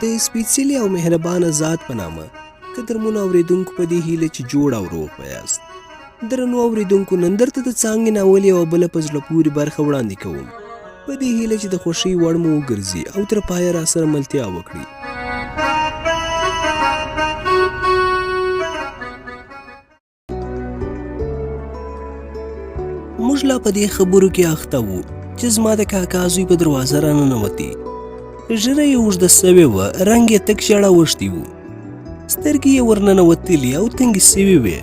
د سپېڅلي او مهربانه ذات په نامه قدرمنو اورېدونکو په دې هیله چې جوړ او روغ به یاست. درنو اورېدونکو نن درته د څانګې ناول یوه بله په زړه پورې برخه وړاندې کوم په دې هیله چې د خوښۍ وړ مو وګرځي او تر پایه راسره ملتیا وکړي. موږ لا په دې خبرو کې اخته وو چې زما د کاکا زوی په دروازه راننوتې. ژره یې اوږده سوې وه، رنګ یې تک ژړه وښتي وو، سترګې یې ورننوتلې او تنګې سوې وې.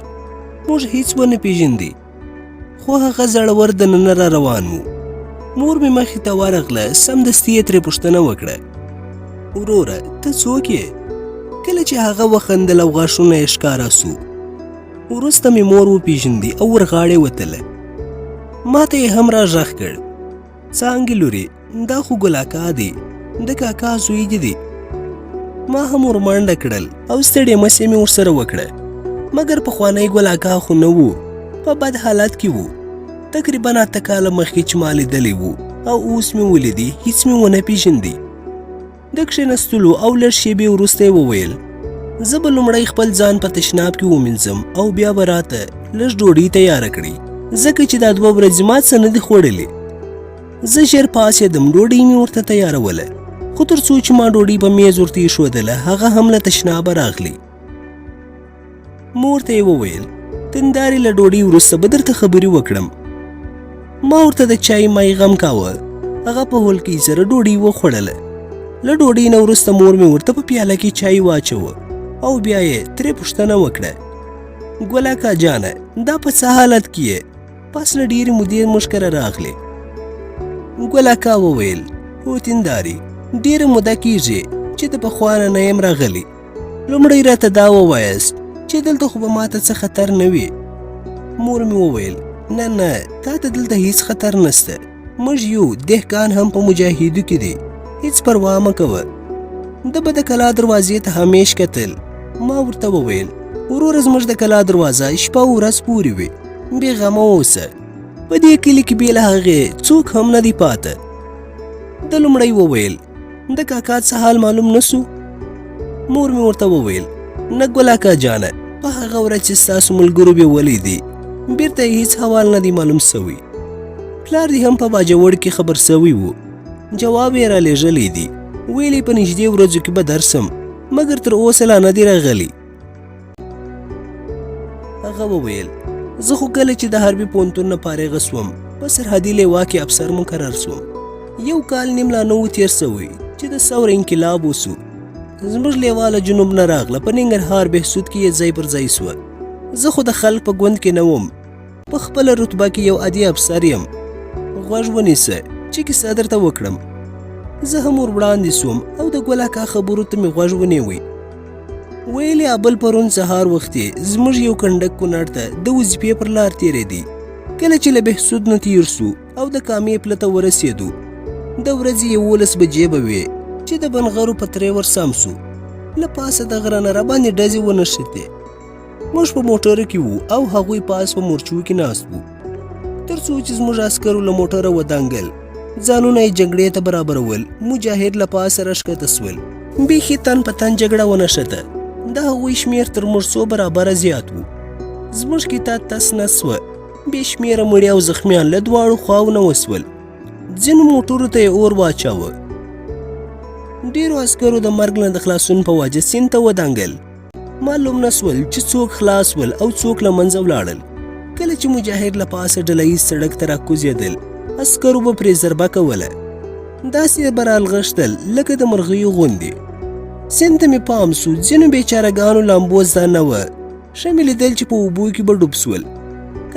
موږ هیڅ ونه پېژندې، خو هغه زړور دننه را روان و. مور مې مخې ته ورغله، سمدستي یې ترې پوښتنه وکړه: وروره ته څوک یې؟ کله چې هغه وخندل او غاښونه یې ښکاره سو. وروسته مې مور وپېژندې او ورغاړې وتله. ما ته یې هم را غږ کړ: څانګې لورې، دا خو ګل اکا دی، د کاکا زوی دی. ما هم ورمنډه کړل او ستړې مسې مې ورسره وکړه، مګر پخوانی ګل اکا خو نه و، په بد حالت کې و. تقریبا 8 کاله مخکې چې ما لیدلی و او اوس مې ولیدی، هیڅ مې ونه پېژندي. د کښېنستلو او لږ شېبې وروسته یې وویل: زه به لومړی خپل ځان په تشناب کې ومینځم او بیا به راته لږ ډوډۍ تیاره کړي، ځکه چې دا 2 ورځې ما څه نه دي خوړلې. زه ژر پاڅېدم، ډوډۍ مې ورته تیاروله، خو تر څو چې ما ډوډۍ په میز ورته ایښودله، هغه هم له تشنابه راغلی. مور ته یې وویل: تندارې له ډوډۍ وروسته به درته خبرې وکړم. ما ورته د چای مای غم کاوه. هغه په هولکۍ سره ډوډۍ وخوړله. له ډوډۍ نه وروسته مور مې ورته په پیاله کې چای واچوه او بیا یې ترې پوښتنه وکړه: ګل اکا جانه، دا په څه حالت کې یې؟ پس له ډېرې مودې موږ کره راغلې. ګل اکا وویل: هو تندارې، ډېره موده کېږي چې د پخوا نه یم راغلی. لومړی راته دا ووایاست چې دلته خو به ماته څه خطر نه وي. مور مې وویل: نه نه، تا ته دلته هیڅ خطر نسته، موږ یو دهقان هم په مجاهدو کې دی، هیڅ پروا مه کوه. ده به د کلا دروازې ته همیش کتل. ما ورته وویل: وروره زموږ د کلا دروازه شپه او ورځ پورې وي، بې غمه اوسه، په دې کلي کې بې له هغې څوک هم نه دی پاته. ده لومړی وویل: د کاکا څه حال معلوم نه سو؟ مور مې ورته وویل: نه ګل اکا جانه، په هغه ورځ چې ستاسو ملګرو بې ولیدي، بیرته یې هیڅ حوال نه دی معلوم سوی. پلار دې هم په باجوړ کې خبر سوی و، جواب یې را لېږلی دی، ویلې په نږدې ورځو کې به درسم، مګر تر اوسه لا نه دی راغلی. هغه وویل: زه خو کله چې د حربي پوهنتون نه فارغه سوم، په سرحدي لوا کې افسر مقرر سوم. 1 کال نیم لا نه و تېر سوی چې د ثور انقلاب وسو. زموږ لیوا له جنوب نه راغله، په ننګرهار بهسود کې یې ځای پر ځای سوه. زه خو د خلق په ګوند کې نه وم، په خپله رتبه کې یو عادي افسر یم. غوږ ونیسه چې کیسه درته وکړم. زه هم ور وړاندې سوم او د ګل اکا خبرو ته مې غوږ ونیوی. ویلې بل پرون سهار وختې زموږ یو کنډک کونړ ته د وظیفې پر لار تېرېدی. کله چې له بهسود نه تېر سو او د کامې پله ته ورسېدو، د ورځې 11 بجې به وې چې د بنغرو په ترې ورسم سو. له پاسه د غره نه راباندې ډزې ونښتې. موږ په موټرو کې وو او هغوی پاس په مورچو کې ناست وو. تر څو چې زموږ عسکرو له موټره ودانګل، ځانونه یې جګړې ته برابرول. مجاهد له پاسه راښکته سول، بیخي تن په تن جګړه ونښته. د هغوی شمېر تر موږ څو برابره زیات و. زموږ کتاب تس نس سوه، بې شمېره مړي او زخمیان له دواړو خواو نه وسول. ځینو موټرو ته یې اور واچاوه. ډېرو عسکرو د مرګ نه د خلاصون په وجه سیند ته ودانګل. معلوم نه سول چې څوک خلاص ول او څوک له منځه ولاړل. کله چې مجاهد له پاسه ډله ییز سړک ته راکوزېدل، عسکرو به پرې ضربه کوله. داسې به رالغښتل لکه د مرغیو غوندې. سیند ته مې پام سو، ځینو بېچارهګانو لامبو زده نه وه. ښه مې لیدل چې په اوبو کې به ډوب سول.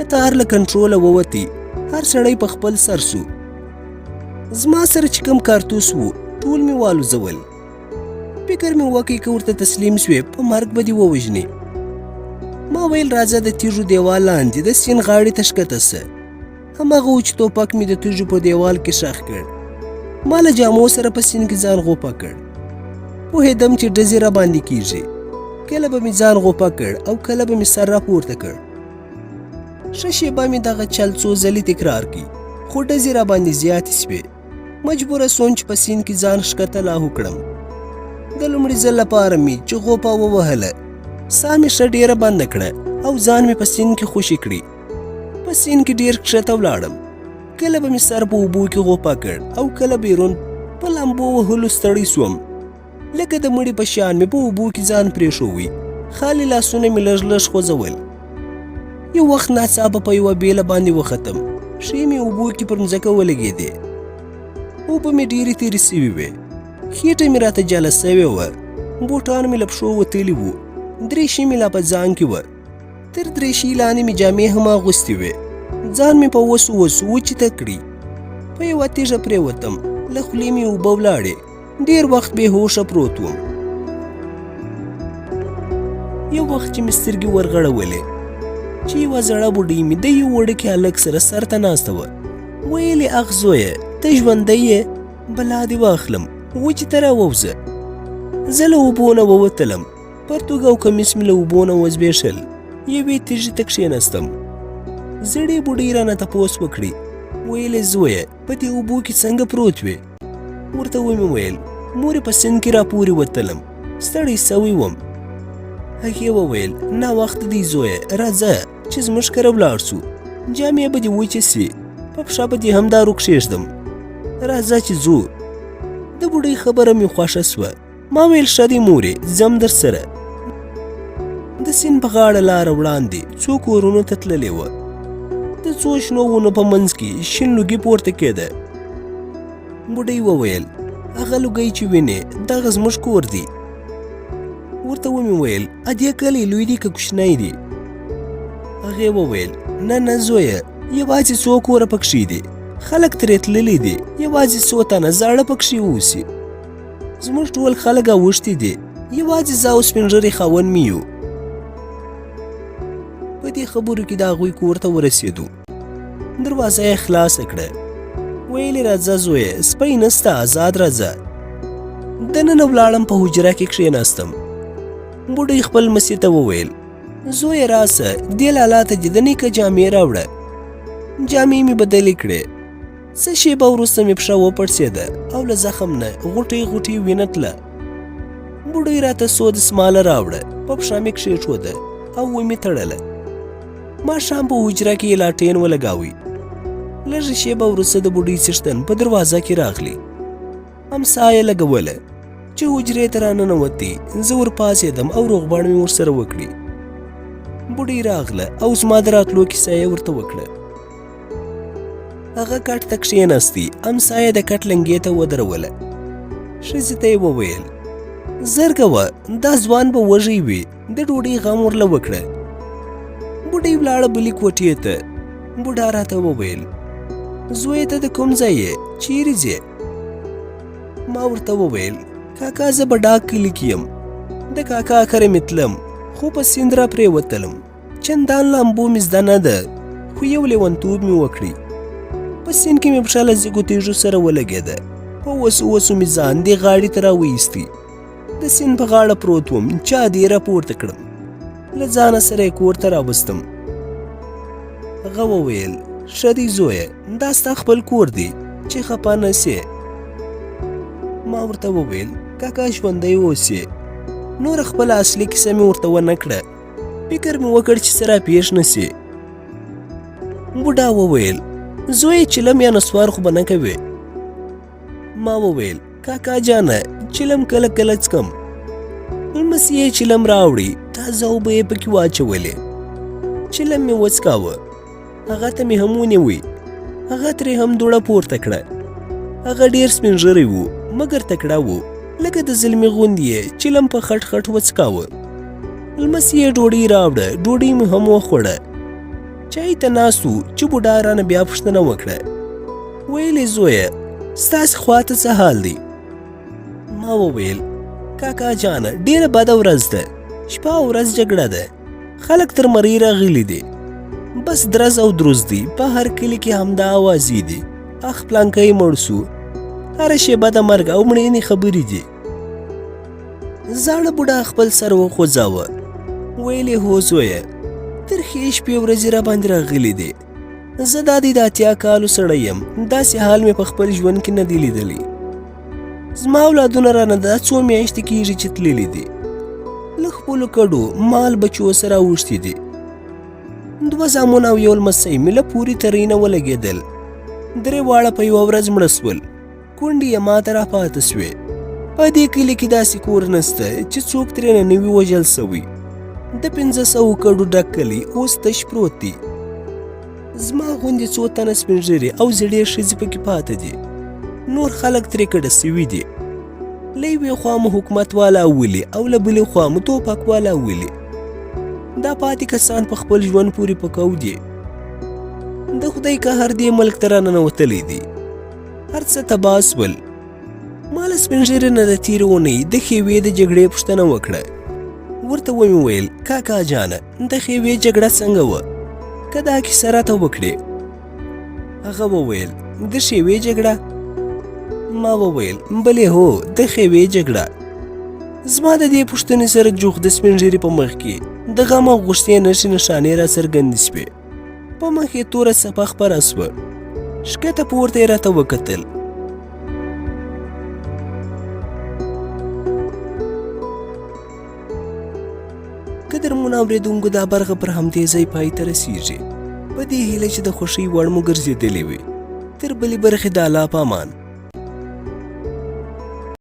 کتار له کنټروله ووتې، هر سړی په خپل سر سو. زما سره چې کوم کارتوس وو ټول مې والوزول. فکر مې وکړ که ورته تسلیم سوې په مرګ به دې ووژنې. ما ویل راځه د تیږو دیوال لاندې د سیند غاړې ته ښکته سه. هماغه و چې توپک مې د تیږو په دیوال کې ښخ کړ. ما له جامو سره په سیند کې ځان غوپه کړ. پوهېدم چې ډزې را باندې کېږي. کله به مې ځان غوپه کړ او کله به مې سر راپورته کړ. ښه شېبه مې دغه چل څو ځلې تکرار کړي، خو ډزې را باندې زیاتې سوې. مجبوره سوم چې په سیند کې ځان ښکته لاهو کړم. د لومړي ځل لپاره مې چې غوپه ووهله، ساه مې ښه ډېره بنده کړه او ځان مې په سیند کې خوشي کړي. په سیند کې ډېر کښته ولاړم. کله به مې سر په اوبو کې غوپه کړ او کله بیرون په لامبو وهلو ستړی سوم. لکه د مړي په شان مې په اوبو کې ځان پرېښوی. خالي لاسونه مې لږ لږ خوځول. یو وخت ناڅاپه په یوه بیله باندې وختم. پښې مې اوبو کې پر مځکه ولګېدې. اوبه مې ډېرې تېرې سوي وې. خېټه مې راته جاله سوې وه. بوټان مې له پښو وتلي وو. درېشي مې لا په ځان کې وه. تر درېشي لاندې مې جامې هم اغوستې وې. ځان مې په وسو وچیته کړي. په یوه تیږه پرېوتم. له خولې مې اوبه ولاړې. ډېر وخت بې هوښه پروت وم. یو وخت چې مې سترګې ورغړولې چې یوه زړه بوډۍ مې د یو وړوکي هلک سره سر ته ناسته وه. ویلې اخ زویه ته ژوندی یې؟ بلا دې واخلم، وچې ته راووځه. زه له اوبو نه ووتلم. پرتوګ او کمیس مې له اوبو نه وزبېښل. یوې تیږې ته کښېناستم. زړې بوډۍ رانه تپوس وکړي. ویلې زویه په دې اوبو کې څنګه پروت وې؟ ورته ومې ویل مورې په سیند کې راپورې وتلم، ستړی سوی وم. هغې وویل ناوخته دی زویه، راځه چې زموږ کره ولاړ سو. جامې به دې وچې سي، په پښه به دې هم دارو کښېږدم. راځه چې ځو. د بوډۍ خبره مې خوښه سوه. ما ویل ښه دی مورې، ځم در سره. د سیند په غاړه لاره وړاندې څو کورونو ته تللې وه. د څو شنو ونو په منځ کې شین لوګي پورته کېده. بوډۍ وویل هغه لوګی چې وینې دغه زموږ کور دی. ورته ومې ویل ادې کلی لوی دی که کوچنی دی؟ هغې وویل نه نه زویه، یوازې څو کوره پکښې دي، خلک ترې تللي دي، یوازې څو تنه زاړه پکښې اوسي. زموږ ټول خلک اوښتي دي، یوازې زه او سپین ږیري خاوند مې یو. په دې خبرو کې د هغوی کور ته ورسېدو. دروازه یې خلاصه کړه. ویلې راځه زویه، سپی نسته، ازاد راځه. دننه ولاړم. په حجره کې کښېناستم. بوډۍ خپل مسي ته وویل زویه راسه، دې لالا ته دې د نیکه جامې راوړه. جامې مې بدلې کړې. څه شېبه وروسته مې پښه وپړسېده او له زخم نه غوټۍ غوټۍ وینه تله. بوډۍ راته سود سماله راوړه. په پښه مې کښېښوده او ومې تړله. ماښام په حجره کې یې لاټین ولګاوی. لږه شېبه وروسته د بوډۍ څښتن په دروازه کې راغلی. امسا یې لګوله. چې حجرې ته راننوتې، زه ورپاڅېدم او روغبړ مې ورسره وکړي. بوډۍ راغله او زما د راتلو کیسه یې ورته وکړه. هغه کټ ته کښېناستي. امسا یې د کټ لنګې ته ودروله. ښځې ته یې وویل زرګه وه، دا ځوان به وږی وي، د ډوډۍ غم ورله وکړه. بوډۍ ولاړه بلې کوټې ته. بوډا راته وویل زویه ته د کوم ځای یې؟ چیرې ځې؟ ما ورته وویل کاکا زه به ډاک کلي کې یم. د کاکا کره مې تلم، خو په سیند را پرېوتلم. چندان لامبو مې زده نه ده، خو یو لیونتوب مې وکړي. په سیند کې مې پښه له زیږو تیږو سره ولګېده. په وسو مې ځان دې غاړې ته راویستی. د سیند په غاړه پروت وم. چادې راپورته کړم. له ځانه سره یې کور ته راوستم. هغه وویل ښه دی زویه، دا ستا خپل کور دی چې خپه نه سې. ما ورته وویل کاکا ژوندی اوسې. نور خپله اصلي کیسه مې ورته ونه کړه. فکر مې وکړ چې څه راپېښ نه سي. بوډا وویل زویه چلم یا نسوار خو به نه کوې؟ ما وویل کاکا جانه چلم کله کله څکم. لمسۍ یې چلم راوړي، تازه اوبه یې پکې واچولې. چلم مې وڅکاوه. هغه ته مې هم ونیوی. هغه ترې هم دوړه پورته کړه. هغه ډېر سپین ږیری و، مګر تکړه و. لکه د زلمي غوندې یې چلم په خټ خټ وڅکاوه. لمسۍ یې ډوډۍ راوړه. ډوډۍ مې هم وخوړه. چای ته ناست و چې بوډا رانه بیا پوښتنه وکړه. ویلې زویه ستاسې خواته څه حال دی؟ ما وویل کاکا جانه ډېره بده ورځ ده، شپه او ورځ جګړه ده، خلک تر مرۍ راغلي دي، بس درز او دروز دي، په هر کلي کې همدا اوازې دي، اخ پلانکی مړ سو، هره شېبه د مرګ او مړینې خبرې دي. زاړه بوډا خپل سر وخوځاوه. ویلې هو زویه، ترخې شپې ورځې را باندې راغلي دي. زه دا د 80 کالو سړی یم، داسې حال مې په خپل ژوند کې نه دی لیدلی. زما اولادونه رانه دا څو میاشتې کېږي چې تللي دي. له خپلو کډو مال بچو سره اوښتي دي. 2 زامن او 1 لمسی مې له پورې ترې نه ولګېدل. 3 واړه په یوه ورځ مړه سول. کونډې یې ماته راپاته سوې. په دې کلي کې داسې کور نسته چې څوک ترېنه نه وي وژل سوي. د 500 کډو ډک کلی اوس تش پروت دی. زما غوندې څو تنه سپین ږیرې او زړې ښځې پکې پاته دي. نور خلک ترې کډه سوي دي. له یوې خوا مو حکومت والا ولي او له بلې خوا مو توپک والا ولي. دا پاتې کسان په خپل ژوند پورې پکو دي. د خدای قهر دې ملک ته راننوتلی دی. هر څه تباه سول. ما له سپین ږیرې نه د تېرې اونۍ د ښېوې د جګړې پوښتنه وکړه. ورته ومې ویل کاکا جانه د ښېوې جګړه څنګه وه؟ که دا کیسه راته وکړې. هغه وویل د ښېوې جګړه؟ ما وویل بلې هو د ښېوې جګړه. زما د دې پوښتنې سره جوخ د سپین ږیرې په مخ کې د غم او غوښتې نښې نښانې را څرګندې سوې. په مخ یې توره څپه خپره سوه. ښکته پورته یې راته وکتل. قدرمنو اورېدونکو دا برخه پر همدې ځای پای ته رسېږي. په دې هیله چې د خوښۍ وړ مو ګرځېدلې وي. تر بلې برخې د الله په امان.